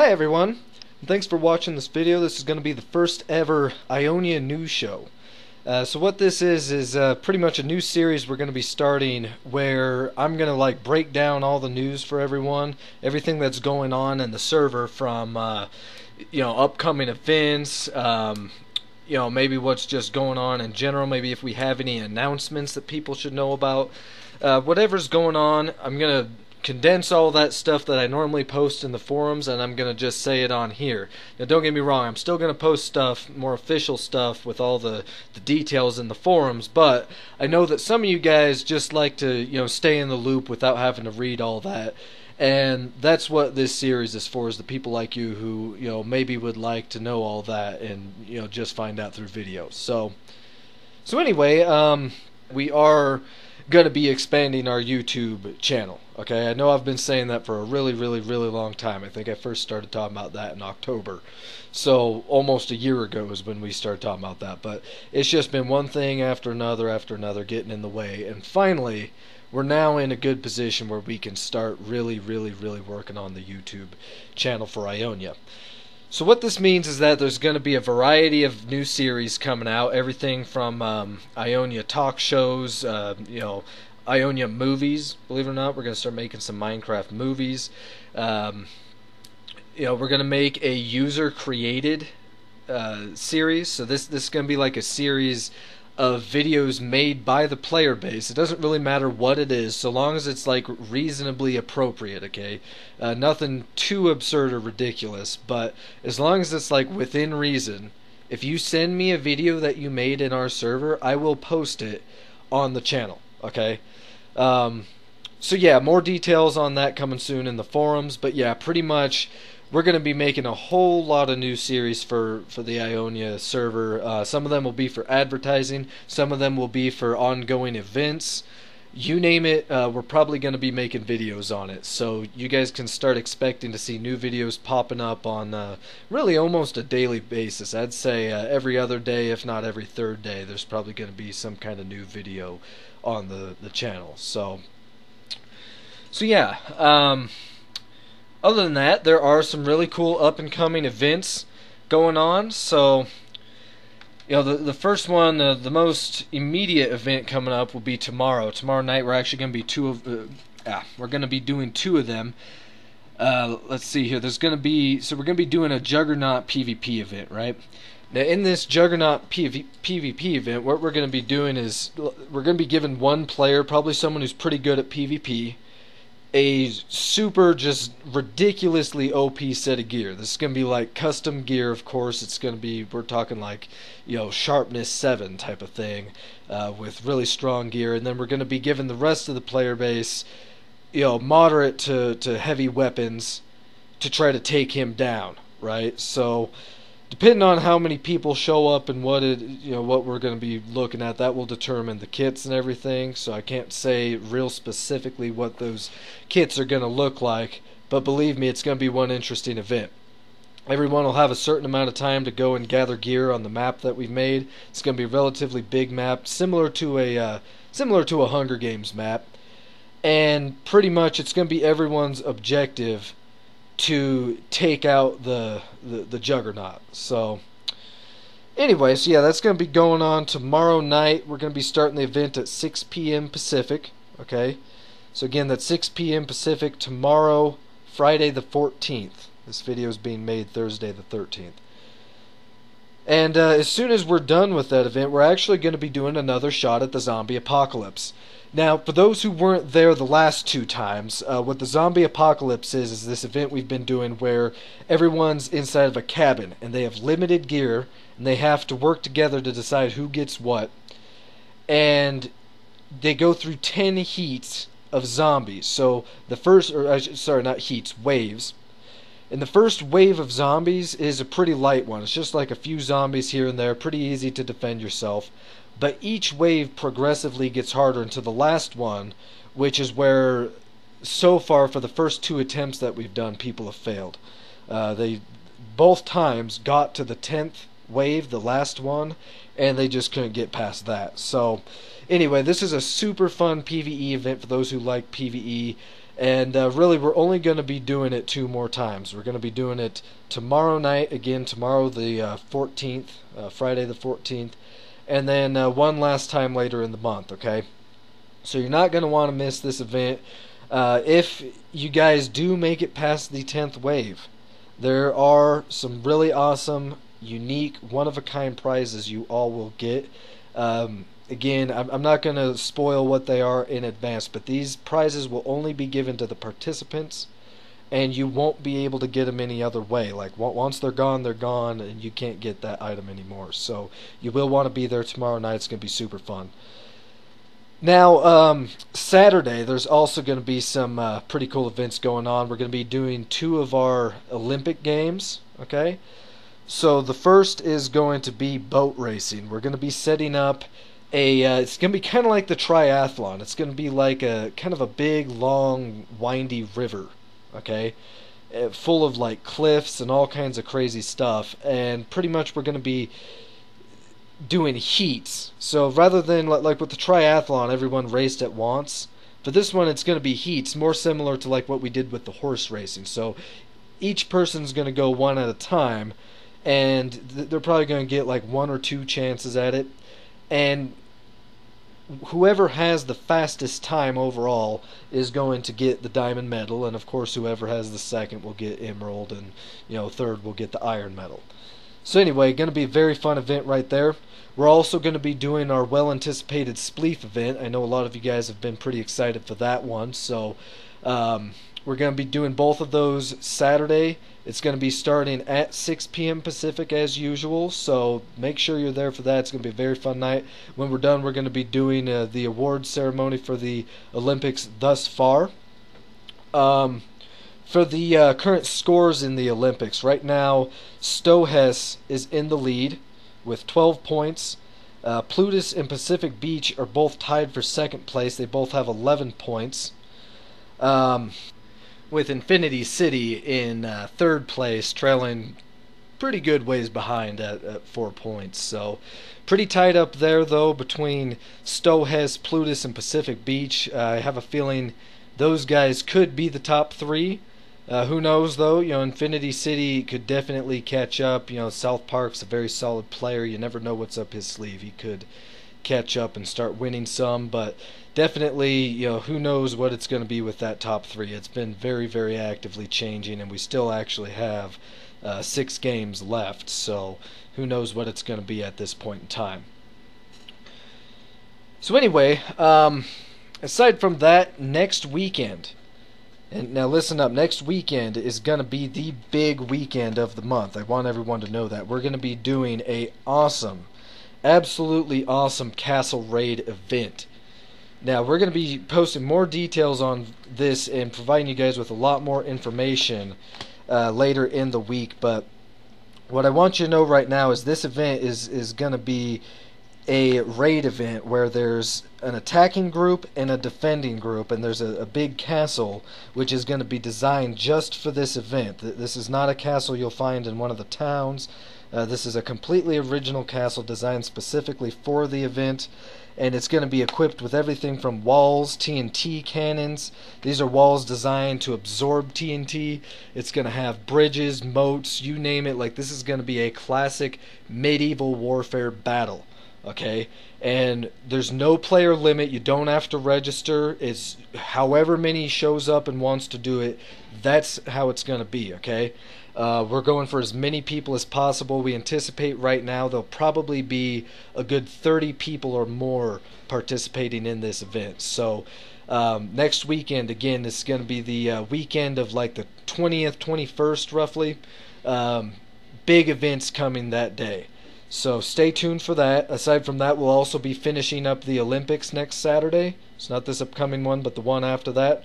Hi everyone, and thanks for watching this video. This is going to be the first ever Ionia news show. So what this is pretty much a new series we're going to be starting where I'm going to break down all the news for everyone, everything that's going on in the server from upcoming events, maybe what's just going on in general, maybe if we have any announcements that people should know about. Whatever's going on, I'm going to condense all that stuff that I normally post in the forums, and I'm going to just say it on here. Now don't get me wrong, I'm still going to post stuff, more official stuff with all the details in the forums, but I know that some of you guys just like to stay in the loop without having to read all that, and that's what this series is for, is the people like you who maybe would like to know all that and just find out through videos. So anyway, we are going to be expanding our YouTube channel. Okay, I know I've been saying that for a really long time. I think I first started talking about that in October, so almost a year ago is when we started talking about that. But it's just been one thing after another getting in the way, and finally we're now in a good position where we can start really working on the YouTube channel for Ionia. So what this means is that there's going to be a variety of new series coming out, everything from Ionia talk shows, Ionia movies. Believe it or not, we're going to start making some Minecraft movies. We're going to make a user-created series. So this is going to be like a series of videos made by the player base. It doesn't really matter what it is, so long as it's reasonably appropriate, okay? Nothing too absurd or ridiculous, but as long as it's within reason. If you send me a video that you made in our server, I will post it on the channel, okay? So yeah, more details on that coming soon in the forums, but yeah, pretty much we're going to be making a whole lot of new series for the Ionia server. Some of them will be for advertising, some of them will be for ongoing events. You name it, we're probably going to be making videos on it. So you guys can start expecting to see new videos popping up on really almost a daily basis. I'd say every other day, if not every third day, there's probably going to be some kind of new video on the channel. So yeah, other than that, there are some really cool up-and-coming events going on. So, the first one, the most immediate event coming up will be tomorrow. Tomorrow night, we're actually going to be doing two of them. Let's see here. We're going to be doing a Juggernaut PvP event, right? Now, in this Juggernaut PvP event, what we're going to be doing is we're going to be giving one player, probably someone who's pretty good at PvP, a super just ridiculously OP set of gear. This is going to be custom gear, of course. It's going to be, we're talking sharpness 7 type of thing, with really strong gear. And then we're going to be giving the rest of the player base moderate to heavy weapons to try to take him down, right? So depending on how many people show up and what we're going to be looking at, that will determine the kits and everything. So I can't say real specifically what those kits are going to look like, but believe me, it's going to be one interesting event. Everyone will have a certain amount of time to go and gather gear on the map that we've made. It's going to be a relatively big map, similar to a Hunger Games map, and pretty much it's going to be everyone's objective to take out the Juggernaut. So anyway, so yeah, that's going to be going on tomorrow night. We're going to be starting the event at 6 p.m. Pacific, okay? So again, that's 6 p.m. Pacific tomorrow, Friday the 14th. This video is being made Thursday the 13th. And as soon as we're done with that event, we're actually going to be doing another shot at the zombie apocalypse. Now, for those who weren't there the last two times, what the zombie apocalypse is this event we've been doing where everyone's inside of a cabin and they have limited gear and they have to work together to decide who gets what. And they go through 10 heats of zombies. So the first, sorry, not heats, waves. And the first wave of zombies is a pretty light one. It's just a few zombies here and there, pretty easy to defend yourself. But each wave progressively gets harder until the last one, which is where, so far, for the first two attempts that we've done, people have failed. They both times got to the 10th wave, the last one, and they just couldn't get past that. So anyway, this is a super fun PvE event for those who like PvE. And really, we're only going to be doing it 2 more times. We're going to be doing it tomorrow night, again, tomorrow the 14th, Friday the 14th, and then one last time later in the month, okay? So you're not going to want to miss this event. If you guys do make it past the 10th wave, there are some really awesome, unique, one-of-a-kind prizes you all will get. Again, I'm not going to spoil what they are in advance, but these prizes will only be given to the participants, and you won't be able to get them any other way. Like, once they're gone, and you can't get that item anymore. So you will want to be there tomorrow night. It's going to be super fun. Now, Saturday, there's also going to be some pretty cool events going on. We're going to be doing 2 of our Olympic Games, okay? So the first is going to be boat racing. We're going to be setting up it's going to be kind of like the triathlon. It's going to be like a kind of a big, long, windy river, okay? Full of like cliffs and all kinds of crazy stuff. And pretty much we're going to be doing heats. So rather than like with the triathlon, everyone raced at once. For this one, it's going to be heats, more similar to like what we did with the horse racing. So each person's going to go one at a time, and they're probably going to get like 1 or 2 chances at it. And whoever has the fastest time overall is going to get the diamond medal, and of course whoever has the second will get emerald, and third will get the iron medal. So anyway, going to be a very fun event right there. We're also going to be doing our well-anticipated Spleef event. I know a lot of you guys have been pretty excited for that one, so we're going to be doing both of those Saturday. It's going to be starting at 6 p.m. Pacific as usual, so make sure you're there for that. It's going to be a very fun night. When we're done, we're going to be doing the awards ceremony for the Olympics thus far. For the current scores in the Olympics, right now, Stohes is in the lead with 12 points. Plutus and Pacific Beach are both tied for second place. They both have 11 points. With Infinity City in third place, trailing pretty good ways behind at 4 points. So pretty tight up there, though, between Stohes, Plutus, and Pacific Beach. I have a feeling those guys could be the top 3. Who knows, though? Infinity City could definitely catch up. South Park's a very solid player. You never know what's up his sleeve. He could catch up and start winning some, but definitely, who knows what it's going to be with that top 3. It's been very, very actively changing, and we still actually have 6 games left, so who knows what it's going to be at this point in time. So anyway, aside from that, next weekend, and now listen up, next weekend is going to be the big weekend of the month. I want everyone to know that. We're going to be doing a awesome, absolutely awesome castle raid event. Now, we're going to be posting more details on this and providing you guys with a lot more information later in the week, but what I want you to know right now is this event is going to be a raid event where there's an attacking group and a defending group, and there's a big castle which is going to be designed just for this event. This is not a castle you'll find in one of the towns. This is a completely original castle designed specifically for the event, and it's going to be equipped with everything from walls, TNT cannons. These are walls designed to absorb TNT. It's going to have bridges, moats, you name it. Like, this is going to be a classic medieval warfare battle. Okay, and there's no player limit. You don't have to register. It's however many shows up and wants to do it, that's how it's going to be, okay? We're going for as many people as possible. We anticipate right now there'll probably be a good 30 people or more participating in this event. So next weekend, again, this is going to be the weekend of like the 20th, 21st roughly. Big events coming that day. So stay tuned for that. Aside from that, we'll also be finishing up the Olympics next Saturday. It's not this upcoming one, but the one after that.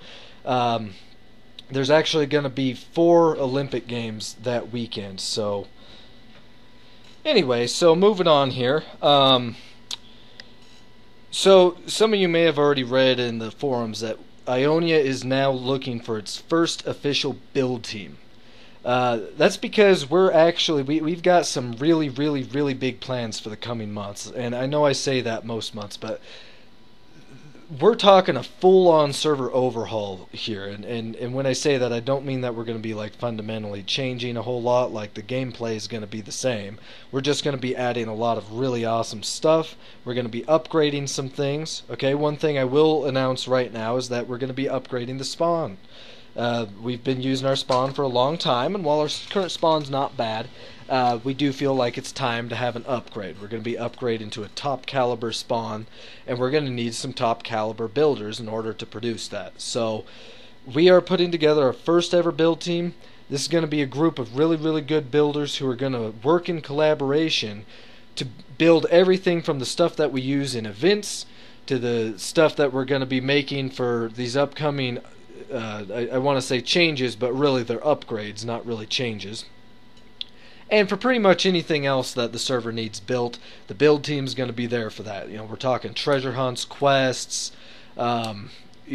There's actually going to be 4 Olympic Games that weekend. So anyway, so moving on here. So some of you may have already read in the forums that Ionia is now looking for its first official build team. That's because we've got some really, really, really big plans for the coming months, and I know I say that most months, but we're talking a full-on server overhaul here, and when I say that, I don't mean that we're going to be like fundamentally changing a whole lot. Like, the gameplay is going to be the same. We're just going to be adding a lot of really awesome stuff. We're going to be upgrading some things. Okay, one thing I will announce right now is that we're going to be upgrading the spawn. We've been using our spawn for a long time, and while our current spawn's not bad, we do feel like it's time to have an upgrade. We're going to be upgrading to a top caliber spawn, and we're going to need some top caliber builders in order to produce that. So we are putting together our first ever build team. This is going to be a group of really, really good builders who are going to work in collaboration to build everything from the stuff that we use in events to the stuff that we're going to be making for these upcoming, I want to say changes, but really they're upgrades, not really changes. And for pretty much anything else that the server needs built, the build team's going to be there for that. You know, we're talking treasure hunts, quests, you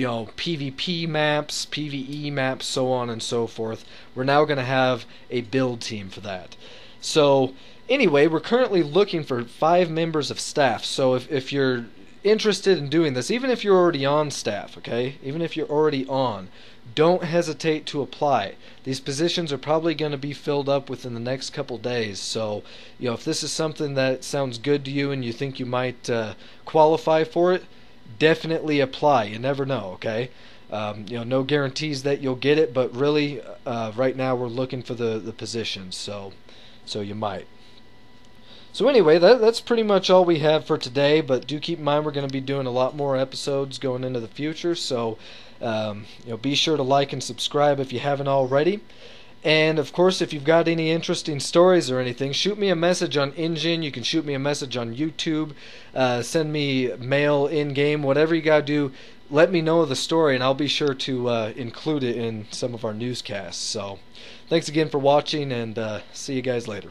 know, PvP maps, PvE maps, so on and so forth. We're now going to have a build team for that. So anyway, we're currently looking for 5 members of staff. So if you're interested in doing this, even if you're already on staff, okay, even if you're already on, don't hesitate to apply. These positions are probably going to be filled up within the next couple days. So, you know, if this is something that sounds good to you and you think you might qualify for it, definitely apply. You never know, okay? You know, no guarantees that you'll get it, but really, right now we're looking for the positions, so you might. So anyway, that's pretty much all we have for today, but do keep in mind we're going to be doing a lot more episodes going into the future, so you know, be sure to like and subscribe if you haven't already. And of course, if you've got any interesting stories or anything, shoot me a message on Engine. You can shoot me a message on YouTube, send me mail in-game, whatever you gotta do. Let me know the story, and I'll be sure to include it in some of our newscasts. So thanks again for watching, and see you guys later.